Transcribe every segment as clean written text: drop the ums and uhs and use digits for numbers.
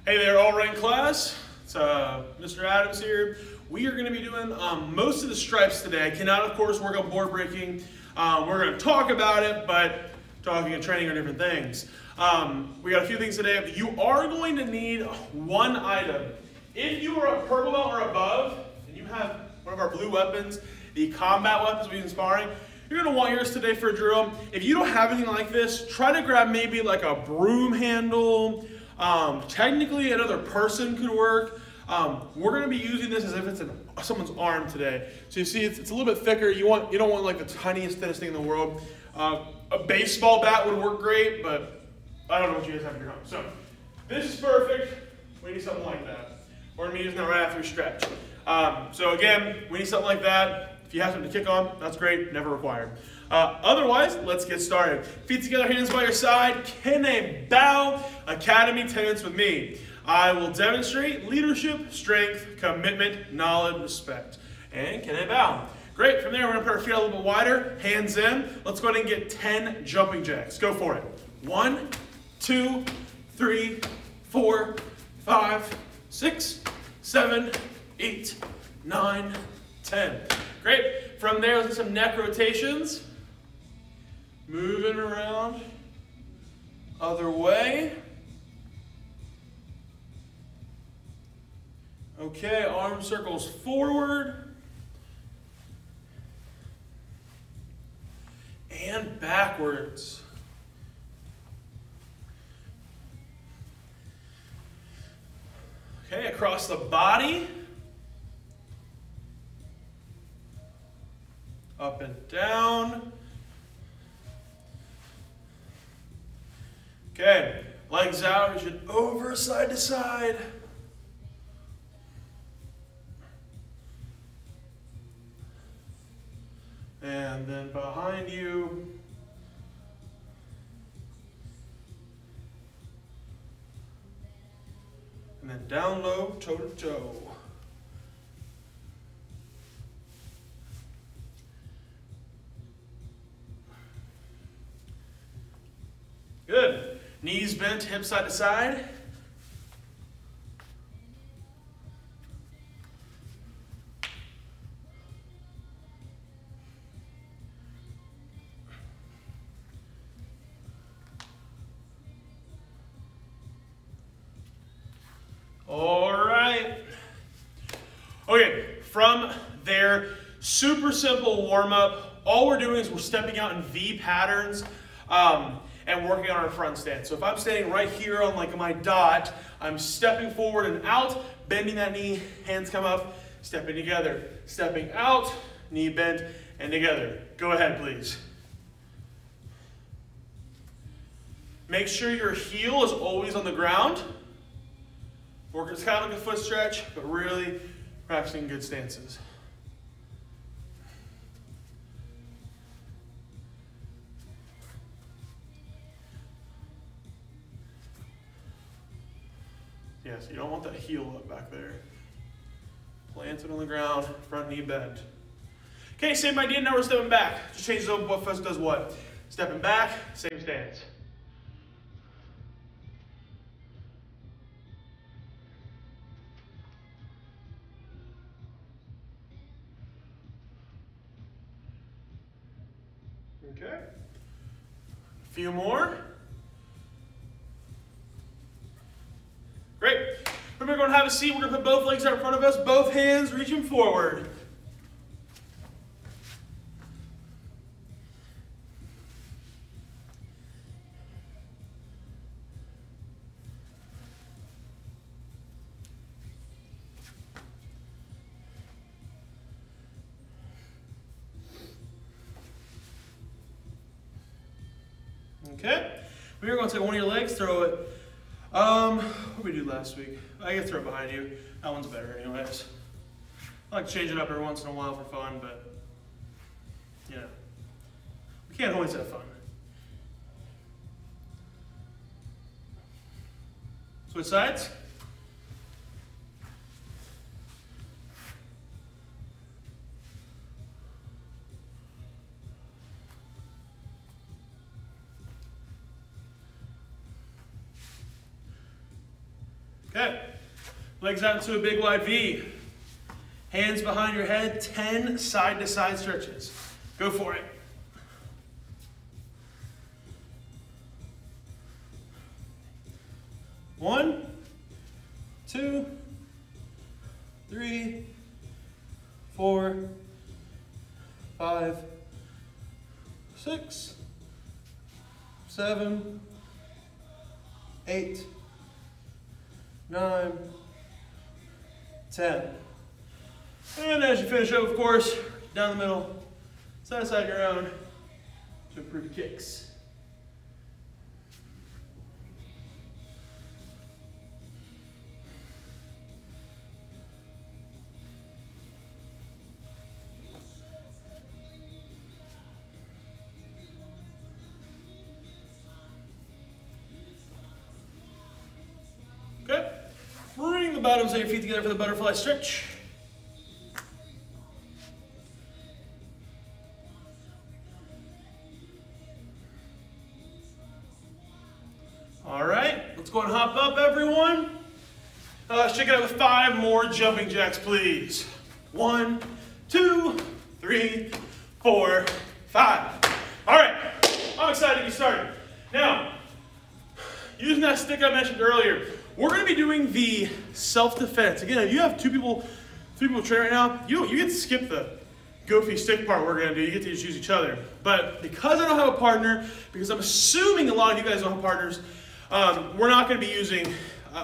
Hey there, all right class. It's Mr. Adams here. We are going to be doing most of the stripes today. I cannot, of course, work on board breaking. We're going to talk about it, but talking and training are different things. We got a few things today. You are going to need one item. If you are a purple belt or above, and you have one of our blue weapons, the combat weapons we use in sparring, you're going to want yours today for a drill. If you don't have anything like this, try to grab maybe like a broom handle. Technically, another person could work. We're going to be using this as if it's someone's arm today. So you see, it's a little bit thicker. You don't want like the tiniest, thinnest thing in the world. A baseball bat would work great, but I don't know what you guys have in your home. So this is perfect. We need something like that. We're going to be using that right after we stretch. So again, we need something like that. If you have something to kick on, that's great. Never required. Otherwise, let's get started. Feet together, hands by your side. Can a bow? Academy 10 minutes with me. I will demonstrate leadership, strength, commitment, knowledge, respect. And can I bow? Great. From there, we're going to put our feet a little bit wider. Hands in. Let's go ahead and get 10 jumping jacks. Go for it. 1, 2, 3, 4, 5, 6, 7, 8, 9, 10. Great. From there, let's do some neck rotations. Moving around. Other way. Okay, arm circles forward. And backwards. Okay, across the body. Up and down. Okay, legs out, reach it over side to side. And then behind you. And then down low, toe to toe. Good. Knees bent, hips side to side. All right. Okay, from there, super simple warm-up. All we're doing is we're stepping out in V patterns. And working on our front stance. So if I'm standing right here on like my dot, I'm stepping forward and out, bending that knee, hands come up, stepping together, stepping out, knee bent, and together. Go ahead, please. Make sure your heel is always on the ground. It's kind of like a foot stretch, but really practicing good stances. Yes, you don't want that heel up back there. Planted on the ground, front knee bent. Okay, same idea, now we're stepping back. Just changes up what foot does what. Stepping back, same stance. Okay. A few more. Great. We're going to have a seat. We're going to put both legs out in front of us, both hands reaching forward. Okay. We're going to take one of your legs, throw it. What did we do last week? I can throw it behind you. That one's better anyways. I like to change it up every once in a while for fun, but you know, we can't always have fun. Switch sides. Okay. Legs out into a big wide V. Hands behind your head, 10 side-to-side stretches. Go for it. One, 2, 3, 4, 5, 6, 7, 8, 9, 10. And as you finish up, of course, down the middle, side to side your own to improve your kicks. Okay, bring the bottoms of your feet together for the butterfly stretch. All right, let's go and hop up, everyone. Let's check it out with 5 more jumping jacks, please. 1, 2, 3, 4, 5. All right, I'm excited to get started. Now, using that stick I mentioned earlier, we're going to be doing the self-defense. Again, if you have 3 people train right now, you get to skip the goofy stick part we're going to do. You get to just use each other. But because I don't have a partner, because I'm assuming a lot of you guys don't have partners, we're not going to be using,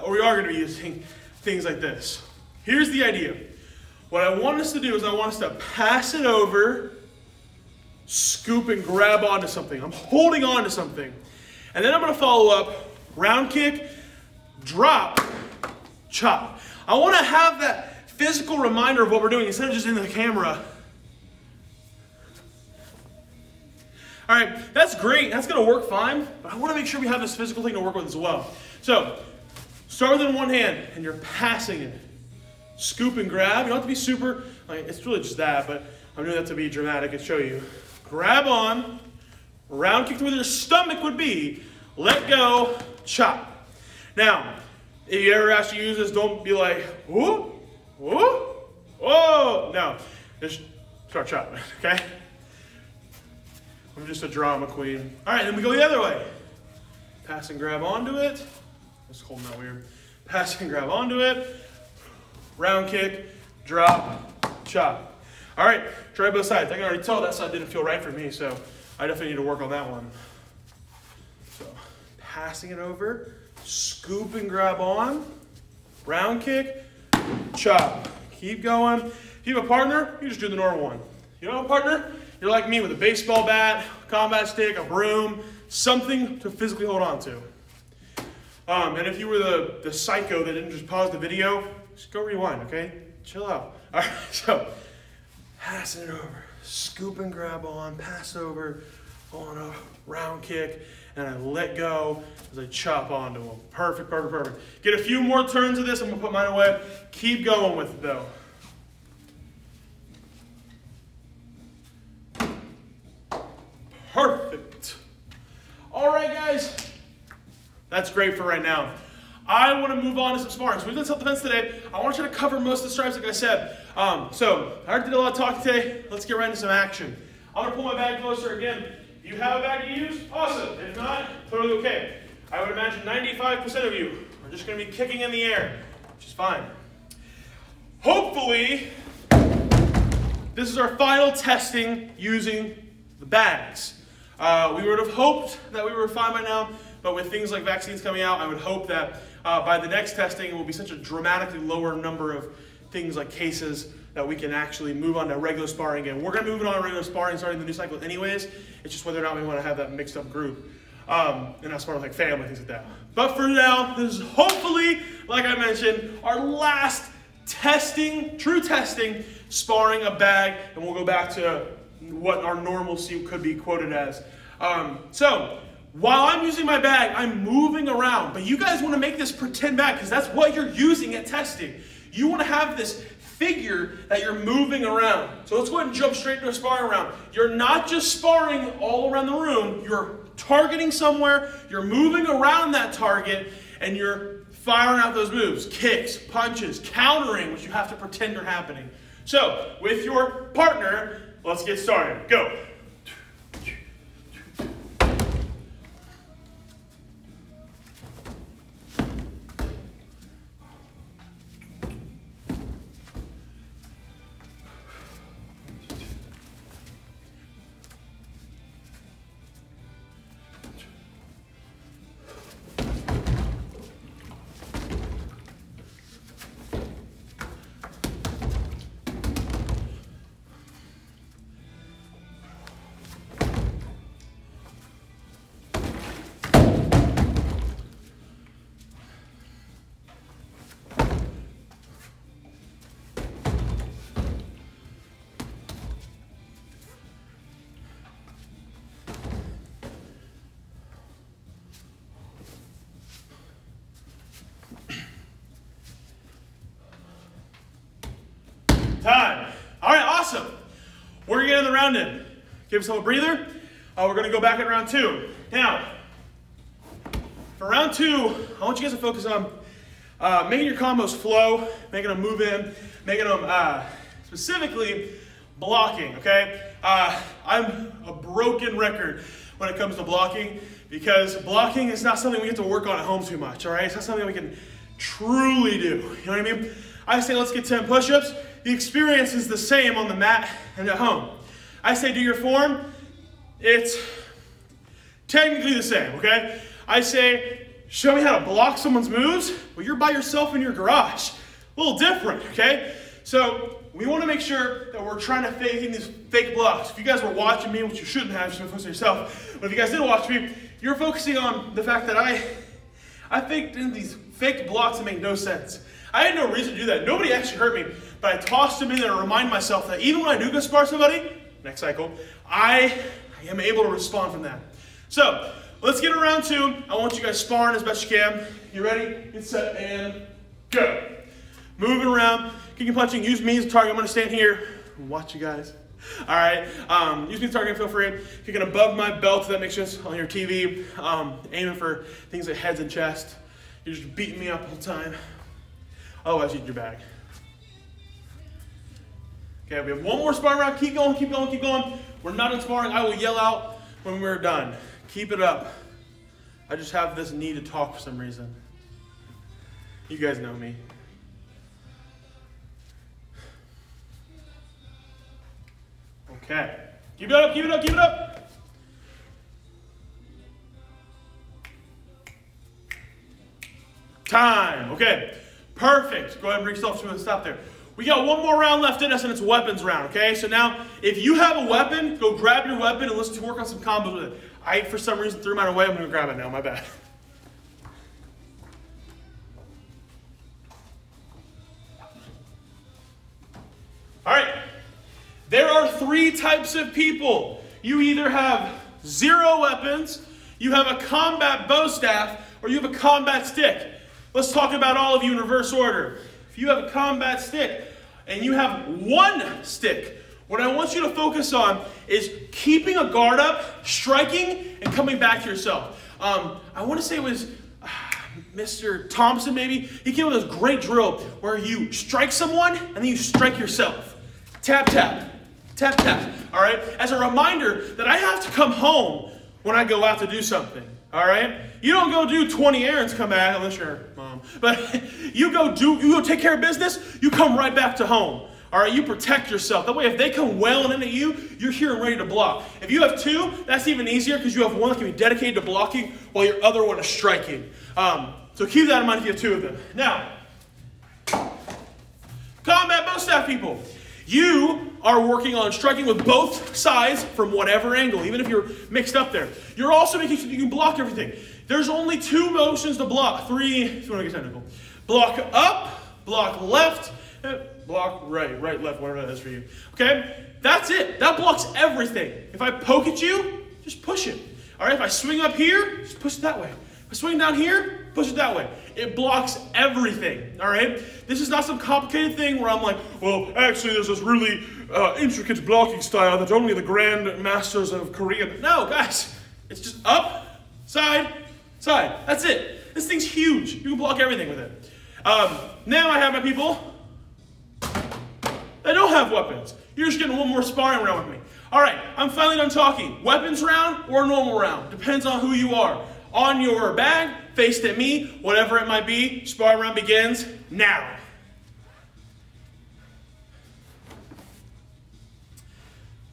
or we are going to be using things like this. Here's the idea. What I want us to do is I want us to pass it over, scoop and grab onto something. I'm holding on to something. And then I'm going to follow up, round kick, drop, chop. I want to have that physical reminder of what we're doing instead of just in the camera. All right, that's great. That's going to work fine, but I want to make sure we have this physical thing to work with as well. So, start with in one hand, and you're passing it. Scoop and grab. You don't have to be super, it's really just that, but I'm doing that to be dramatic and show you. Grab on, round kick to where your stomach would be, let go, chop. Now, if you ever ask to use this, don't be like, whoa, whoa, whoa. No, just start chopping, okay? I'm just a drama queen. All right, then we go the other way. Pass and grab onto it. It's holding that weird. Pass and grab onto it. Round kick, drop, chop. All right, try both sides. I can already tell that side didn't feel right for me, so I definitely need to work on that one. So, passing it over, scoop and grab on, round kick, chop. Keep going. If you have a partner, you just do the normal one. You don't have a partner? You're like me with a baseball bat, combat stick, a broom, something to physically hold on to. And if you were the psycho that didn't just pause the video, just go rewind, okay? Chill out. All right, so passing it over, scoop and grab on, pass over, on a round kick, and I let go as I chop onto them. Perfect, perfect, perfect. Get a few more turns of this. I'm gonna put mine away. Keep going with it though. Perfect. All right, guys. That's great for right now. I want to move on to some sparring. So we've done self-defense today. I want you to cover most of the stripes, like I said. So I already did a lot of talk today. Let's get right into some action. I'm going to pull my bag closer again. You have a bag to use? Awesome. If not, totally okay. I would imagine 95% of you are just going to be kicking in the air, which is fine. Hopefully, this is our final testing using the bags. We would have hoped that we were fine by now, but with things like vaccines coming out, I would hope that by the next testing, it will be such a dramatically lower number of things like cases that we can actually move on to regular sparring again. We're going to move on to regular sparring starting the new cycle anyways. It's just whether or not we want to have that mixed up group. And not sparring like family, things like that. But for now, this is hopefully, like I mentioned, our last testing, true testing, sparring a bag, and we'll go back to what our normalcy could be quoted as. So, while I'm using my bag, I'm moving around. But you guys want to make this pretend bag because that's what you're using at testing. You want to have this figure that you're moving around. So let's go ahead and jump straight into a sparring round. You're not just sparring all around the room. You're targeting somewhere. You're moving around that target. And you're firing out those moves, kicks, punches, countering, which you have to pretend are happening. So, with your partner, let's get started. Go. Time. All right, awesome. We're getting the round in. Give yourself a breather. We're going to go back at round 2. Now, for round 2, I want you guys to focus on making your combos flow, making them move in, making them specifically blocking, okay? I'm a broken record when it comes to blocking because blocking is not something we get to work on at home too much, all right? It's not something we can truly do, you know what I mean? I say let's get 10 push-ups. The experience is the same on the mat and at home. I say do your form. It's technically the same, okay? I say show me how to block someone's moves. Well, you're by yourself in your garage. A little different, okay? So we want to make sure that we're trying to fake in these fake blocks. If you guys were watching me, which you shouldn't have, you should focus on yourself. But if you guys did watch me, you're focusing on the fact that I faked in these fake blocks that make no sense. I had no reason to do that. Nobody actually hurt me, but I tossed them in there to remind myself that even when I do go spar somebody, next cycle, I am able to respond from that. So, let's get around 2. I want you guys sparring as best you can. You ready? Get set and go. Moving around, kicking, punching. Use me as a target. I'm going to stand here and watch you guys. All right. Use me as a target. Feel free. Kicking above my belt, if that makes sense, on your TV. Aiming for things like heads and chest. You're just beating me up the whole time. Otherwise, eat your bag. Okay, we have one more sparring round. Keep going, keep going, keep going. We're not in sparring. I will yell out when we're done. Keep it up. I just have this need to talk for some reason. You guys know me. Okay. Keep it up, keep it up, keep it up. Time. Okay. Perfect. Go ahead and bring yourself to a stop there. We got one more round left in us, and it's weapons round, okay? So now, if you have a weapon, go grab your weapon and let's work on some combos with it. I, for some reason, threw mine away. I'm going to grab it now. My bad. All right. There are 3 types of people. You either have 0 weapons, you have a combat bow staff, or you have a combat stick. Let's talk about all of you in reverse order. If you have a combat stick and you have 1 stick, what I want you to focus on is keeping a guard up, striking, and coming back to yourself. I want to say it was Mr. Thompson, maybe. He came with this great drill where you strike someone and then you strike yourself. Tap, tap. Tap, tap. All right? As a reminder that I have to come home when I go out to do something. All right? You don't go do 20 errands, come back, unless you're mom. But you go take care of business, you come right back to home. All right? You protect yourself. That way, if they come wailing in at you, you're here and ready to block. If you have 2, that's even easier because you have one that can be dedicated to blocking while your other one is striking. So keep that in mind if you have 2 of them. Now, combat bow staff people. You are working on striking with both sides from whatever angle, even if you're mixed up there. You're also making sure you can block everything. There's only 2 motions to block. 3, if you want to get technical. Block up, block left, block right, left, whatever that is for you. Okay? That's it. That blocks everything. If I poke at you, just push it. All right? If I swing up here, just push it that way. If I swing down here, push it that way. It blocks everything, all right? This is not some complicated thing where I'm like, well, actually, there's this really intricate blocking style that only the grand masters of Korea. No, guys, it's just up, side, side. That's it. This thing's huge. You can block everything with it. Now I have my people that don't have weapons. You're just getting one more sparring round with me. All right, I'm finally done talking. Weapons round or normal round. Depends on who you are. On your bag, faced at me, whatever it might be, sparring round begins now.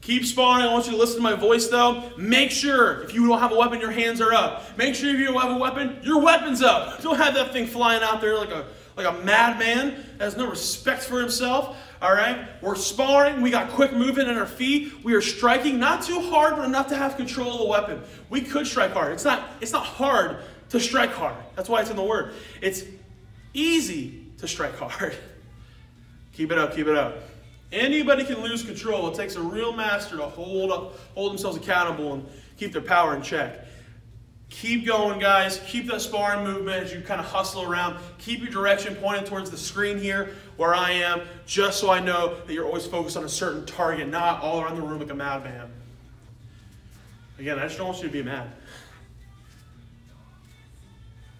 Keep sparring. I want you to listen to my voice though. Make sure if you don't have a weapon, your hands are up. Make sure if you don't have a weapon, your weapon's up. Don't have that thing flying out there like a madman that has no respect for himself. All right, we're sparring. We got quick movement in our feet. We are striking, not too hard, but enough to have control of the weapon. We could strike hard. It's not hard to strike hard. That's why it's in the word. It's easy to strike hard. Keep it up, keep it up. Anybody can lose control. It takes a real master to hold themselves accountable and keep their power in check. Keep going, guys. Keep that sparring movement as you kind of hustle around. Keep your direction pointed towards the screen here where I am, just so I know that you're always focused on a certain target, not all around the room like a madman. Again, I just don't want you to be mad.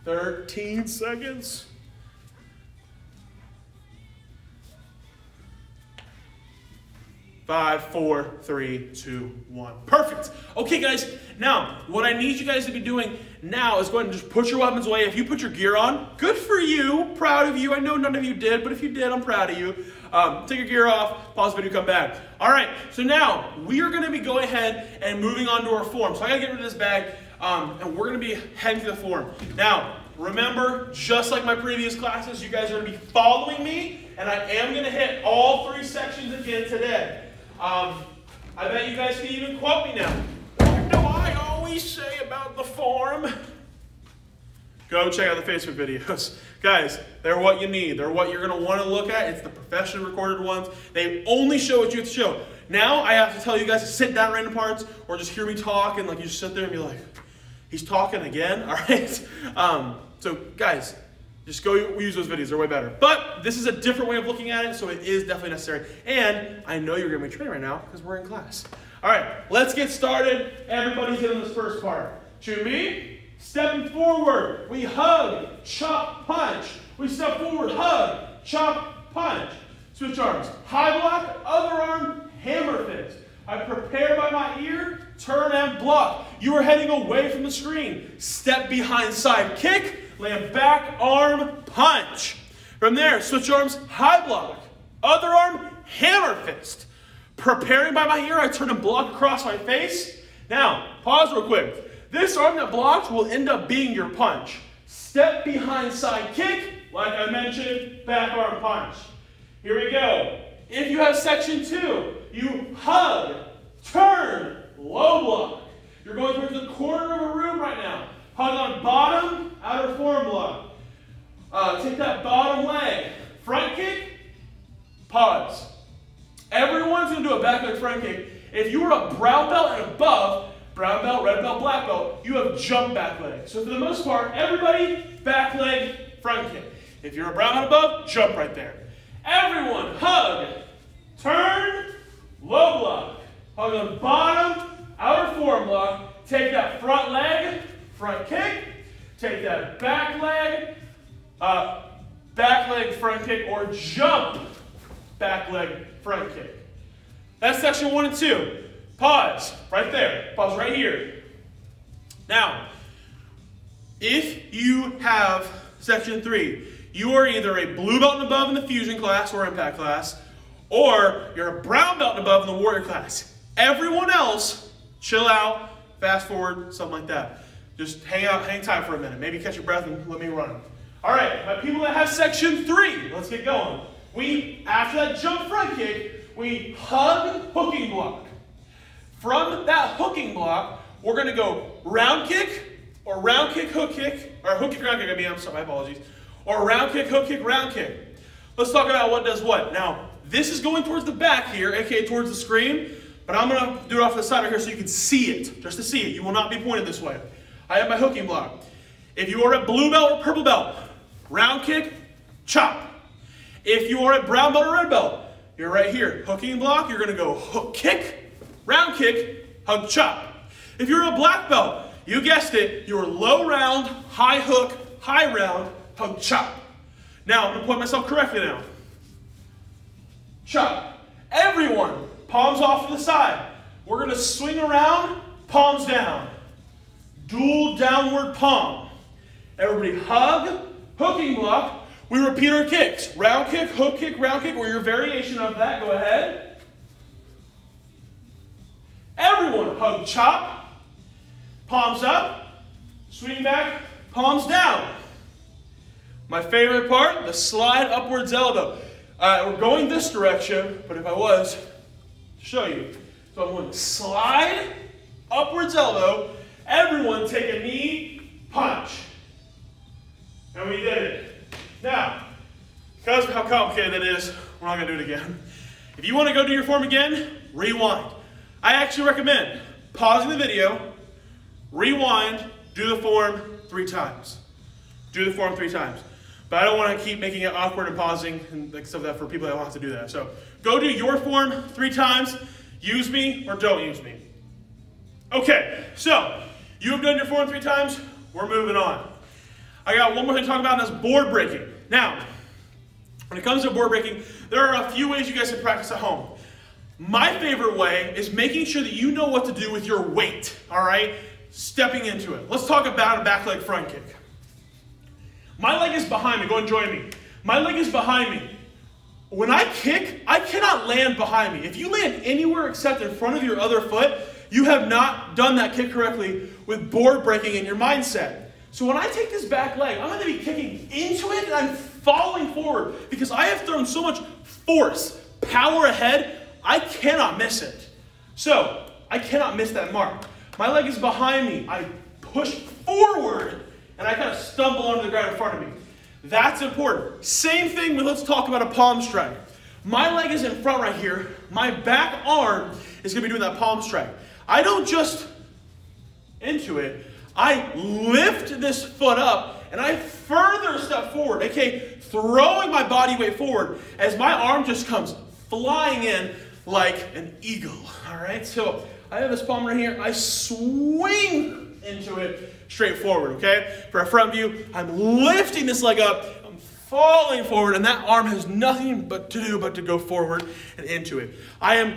13 seconds. 5, 4, 3, 2, 1. Perfect. Okay, guys. Now, what I need you guys to be doing now is go ahead and just put your weapons away. If you put your gear on, good for you. Proud of you. I know none of you did, but if you did, I'm proud of you. Take your gear off, pause the video, come back. All right, so now we are going to be going ahead and moving on to our form. So I got to get rid of this bag, and we're going to be heading to the form. Now, remember, just like my previous classes, you guys are going to be following me, and I am going to hit all 3 sections again today. I bet you guys can even quote me now. What do I always say about the form? Go check out the Facebook videos. Guys, they're what you need. They're what you're going to want to look at. It's the professionally recorded ones. They only show what you have to show. Now I have to tell you guys to sit down random parts or just hear me talk and like you just sit there and be like, he's talking again? All right? So guys, just go use those videos. They're way better. But this is a different way of looking at it, so it is definitely necessary. And I know you're going to be training right now because we're in class. All right, let's get started. Everybody's in this first part. To me, stepping forward. We hug, chop, punch. We step forward, hug, chop, punch. Switch arms. High block, other arm, hammer fist. I prepare by my ear, turn and block. You are heading away from the screen. Step behind side kick. Land back arm punch. From there, switch arms, high block. Other arm, hammer fist. Preparing by my ear, I turn and block across my face. Now, pause real quick. This arm that blocks will end up being your punch. Step behind side kick, like I mentioned, back arm punch. Here we go. If you have section 2, you hug, turn, low block. You're going towards the corner of a room right now. Hug on bottom, outer forearm block. Take that bottom leg. Front kick, pause. Everyone's going to do a back leg front kick. If you were a brown belt and above, brown belt, red belt, black belt, you have jump back leg. So for the most part, everybody, back leg, front kick. If you're a brown belt above, jump right there. Everyone, hug, turn, low block. Hug on bottom, outer forearm block. Take that front leg, front kick. Take that back leg, front kick, or jump, back leg, front kick. That's section 1 and 2. Pause right there. Pause right here. Now, if you have section 3, you are either a blue belt and above in the fusion class or impact class, or you're a brown belt and above in the warrior class. Everyone else, chill out, fast forward, something like that. Just hang out, hang tight for a minute. Maybe catch your breath and let me run. All right, my people that have section 3, let's get going. After that jump front kick, we hug, hooking block. From that hooking block, we're going to go round kick, or round kick, hook kick, or hook kick, round kick, I'm sorry, my apologies. Or round kick, hook kick, round kick. Let's talk about what does what. Now, this is going towards the back here, aka towards the screen, but I'm going to do it off the side right here so you can see it, just to see it. You will not be pointed this way. I have my hooking block. If you are a blue belt or purple belt, round kick, chop. If you are a brown belt or red belt, you're right here. Hooking block, you're going to go hook kick, round kick, hug chop. If you're a black belt, you guessed it, you're low round, high hook, high round, hug, chop. Now, I'm gonna point myself correctly now. Chop. Everyone, palms off to the side. We're gonna swing around, palms down. Dual downward palm. Everybody hug, hooking block. We repeat our kicks. Round kick, hook kick, round kick, or your variation of that. Go ahead. Everyone, hug, chop. Palms up, swing back, palms down. My favorite part, the slide upwards elbow. We're going this direction, but if I was to show you. So I'm going to slide, upwards elbow. Everyone take a knee, punch. And we did it. Now, because of how complicated it is, we're not going to do it again. If you want to go do your form again, rewind. I actually recommend pausing the video, rewind, do the form 3 times. Do the form 3 times. But I don't want to keep making it awkward and pausing and like stuff like that for people that don't have to do that. So go do your form 3 times. Use me or don't use me. Okay, so you have done your form 3 times. We're moving on. I got one more thing to talk about, and that's board breaking. Now, when it comes to board breaking, there are a few ways you guys can practice at home. My favorite way is making sure that you know what to do with your weight, all right? Stepping into it. Let's talk about a back leg front kick. My leg is behind me. Go and join me. My leg is behind me. When I kick, I cannot land behind me. If you land anywhere except in front of your other foot, you have not done that kick correctly with board breaking in your mindset. So when I take this back leg, I'm going to be kicking into it and I'm falling forward because I have thrown so much force, power ahead, I cannot miss it. So I cannot miss that mark. My leg is behind me. I push forward and I kind of stumble onto the ground in front of me. That's important. Same thing with, let's talk about a palm strike. My leg is in front right here. My back arm is going to be doing that palm strike. I don't just into it. I lift this foot up and I further step forward, aka throwing my body weight forward as my arm just comes flying in like an eagle. All right, so I have this palm right here. I swing into it straight forward, okay? For a front view, I'm lifting this leg up, I'm falling forward, and that arm has nothing but to do but to go forward and into it. I am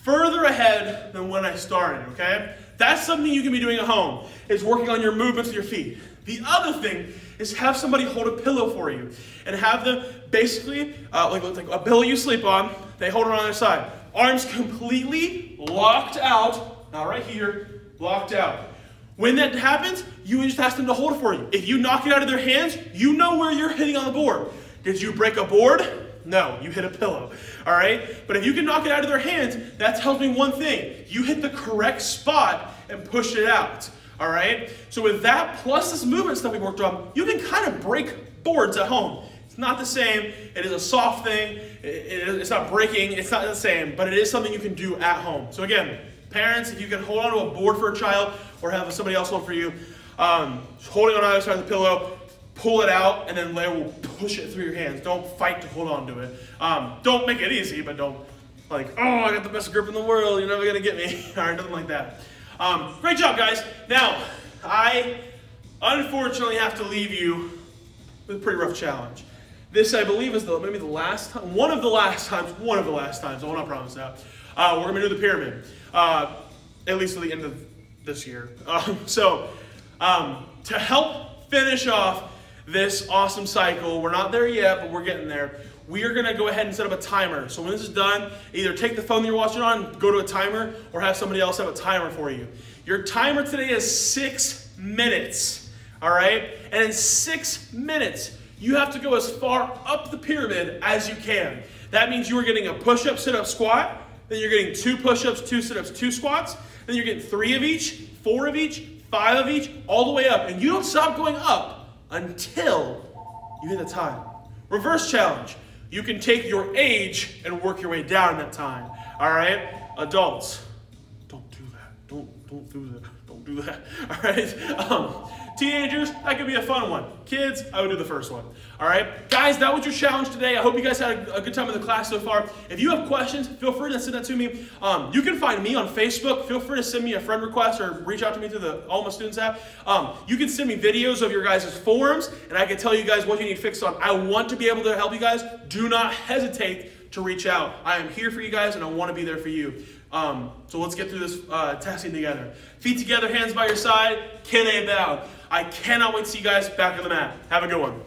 further ahead than when I started, okay? That's something you can be doing at home, is working on your movements with your feet. The other thing is have somebody hold a pillow for you and have them basically, like a pillow you sleep on, they hold it on their side. Arms completely locked out, not right here, locked out. When that happens, you just ask them to hold it for you. If you knock it out of their hands, you know where you're hitting on the board. Did you break a board? No, you hit a pillow, all right? But if you can knock it out of their hands, that tells me one thing. You hit the correct spot and push it out, all right? So with that, plus this movement stuff we worked on, you can kind of break boards at home. It's not the same. It is a soft thing. It's not breaking. It's not the same, but it is something you can do at home. So again, parents, if you can hold onto a board for a child or have somebody else hold for you, holding on either side of the pillow, pull it out, and then later will push it through your hands. Don't fight to hold on to it. Don't make it easy, but don't like, oh, I got the best grip in the world, you're never gonna get me, or nothing like that. Great job, guys. Now, I unfortunately have to leave you with a pretty rough challenge. This, I believe, is maybe the last time, one of the last times, I will not promise that. We're gonna do the pyramid, at least to the end of this year. To help finish off this awesome cycle, we're not there yet, but we're getting there. We are gonna go ahead and set up a timer. So when this is done, either take the phone that you're watching on, go to a timer, or have somebody else have a timer for you. Your timer today is 6 minutes, all right? And in 6 minutes, you have to go as far up the pyramid as you can. That means you are getting a push-up, sit-up, squat, then you're getting 2 push-ups, 2 sit-ups, 2 squats, then you're getting 3 of each, 4 of each, 5 of each, all the way up. And you don't stop going up until you hit the time. Reverse challenge. You can take your age and work your way down in that time. All right? Adults, don't do that. Don't do that. Don't do that. All right? Teenagers, that could be a fun one. Kids, I would do the first one. All right, guys, that was your challenge today. I hope you guys had a good time in the class so far. If you have questions, feel free to send that to me. You can find me on Facebook. Feel free to send me a friend request or reach out to me through the All My Students app. You can send me videos of your guys' forms, and I can tell you guys what you need fixed on. I want to be able to help you guys. Do not hesitate to reach out. I am here for you guys, and I want to be there for you. So let's get through this testing together. Feet together, hands by your side, Kine bow. I cannot wait to see you guys back on the mat. Have a good one.